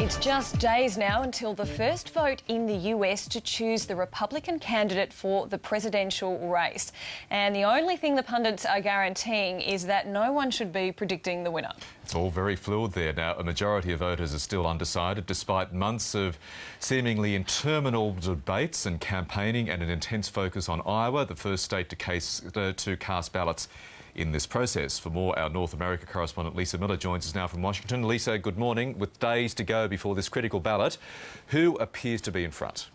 It's just days now until the first vote in the US to choose the Republican candidate for the presidential race. And the only thing the pundits are guaranteeing is that no one should be predicting the winner. It's all very fluid there. Now, a majority of voters are still undecided, despite months of seemingly interminable debates and campaigning and an intense focus on Iowa, the first state to cast ballots in this process. For more, our North America correspondent Lisa Miller joins us now from Washington. Lisa, good morning. With days to go before this critical ballot, who appears to be in front?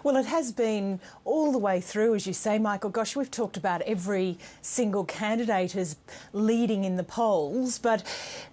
Well, it has been all the way through, as you say, Michael. Gosh, we've talked about every single candidate as leading in the polls, but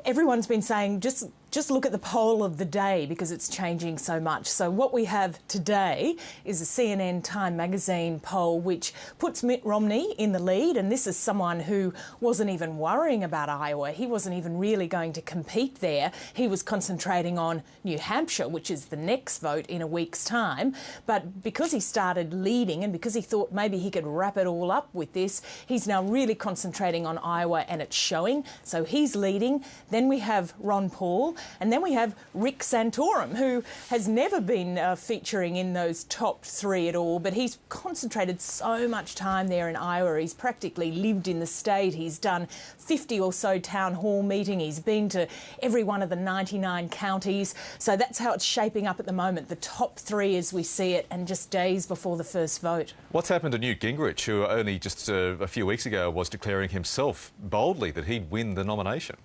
everyone's been saying just look at the poll of the day because it's changing so much. So what we have today is a CNN Time magazine poll which puts Mitt Romney in the lead, and this is someone who wasn't even worrying about Iowa. He wasn't even really going to compete there. He was concentrating on New Hampshire, which is the next vote in a week's time. But because he started leading and because he thought maybe he could wrap it all up with this, he's now really concentrating on Iowa, and it's showing. So he's leading. Then we have Ron Paul. And then we have Rick Santorum, who has never been featuring in those top three at all, but he's concentrated so much time there in Iowa. He's practically lived in the state. He's done 50 or so town hall meetings. He's been to every one of the 99 counties. So that's how it's shaping up at the moment, the top three as we see it, and just days before the first vote. What's happened to Newt Gingrich, who only just a few weeks ago was declaring himself boldly that he'd win the nomination?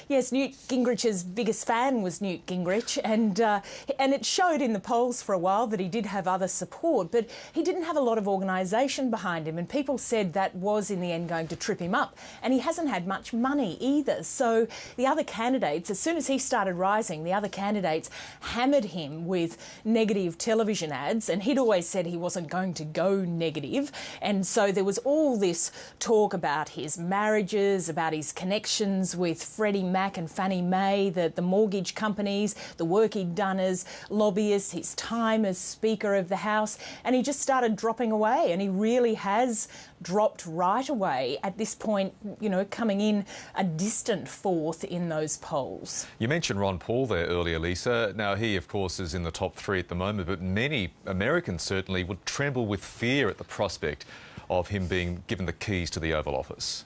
Yes, Newt Gingrich's biggest fan was Newt Gingrich, and it showed in the polls for a while that he did have other support, but he didn't have a lot of organisation behind him, and people said that was in the end going to trip him up. And he hasn't had much money either. So the other candidates, as soon as he started rising, the other candidates hammered him with negative television ads, and he'd always said he wasn't going to go negative. And so there was all this talk about his marriages, about his connections with Freddie Mac and Fannie Mae, the mortgage companies, the work he'd done as lobbyists, his time as Speaker of the House, and he just started dropping away, and he really has dropped right away at this point, you know, coming in a distant fourth in those polls. You mentioned Ron Paul there earlier, Lisa. Now, he, of course, is in the top three at the moment, but many Americans certainly would tremble with fear at the prospect of him being given the keys to the Oval Office.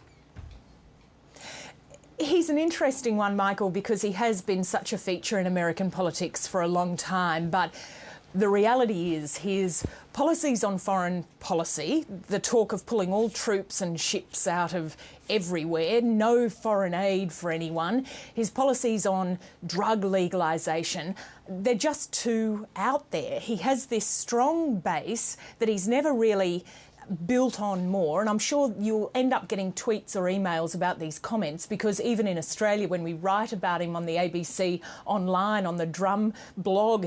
He's an interesting one, Michael, because he has been such a feature in American politics for a long time, but the reality is his policies on foreign policy, the talk of pulling all troops and ships out of everywhere, no foreign aid for anyone, his policies on drug legalisation, they're just too out there. He has this strong base that he's never really built on more, and I'm sure you'll end up getting tweets or emails about these comments, because even in Australia, when we write about him on the ABC online, on the Drum blog,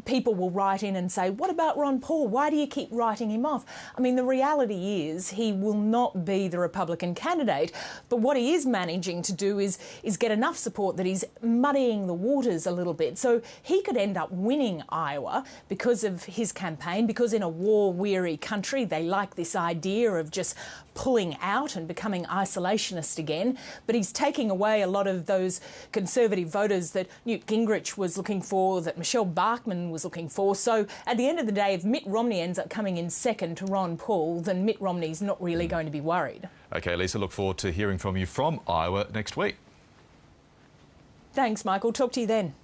people will write in and say, what about Ron Paul? Why do you keep writing him off? I mean, the reality is he will not be the Republican candidate, but what he is managing to do is get enough support that he's muddying the waters a little bit. So he could end up winning Iowa because of his campaign, because in a war-weary country, they like this idea of just pulling out and becoming isolationist again, but he's taking away a lot of those conservative voters that Newt Gingrich was looking for, that Michelle Bachmann was looking for. So at the end of the day, if Mitt Romney ends up coming in second to Ron Paul, then Mitt Romney's not really going to be worried. OK, Lisa, look forward to hearing from you from Iowa next week. Thanks, Michael. Talk to you then.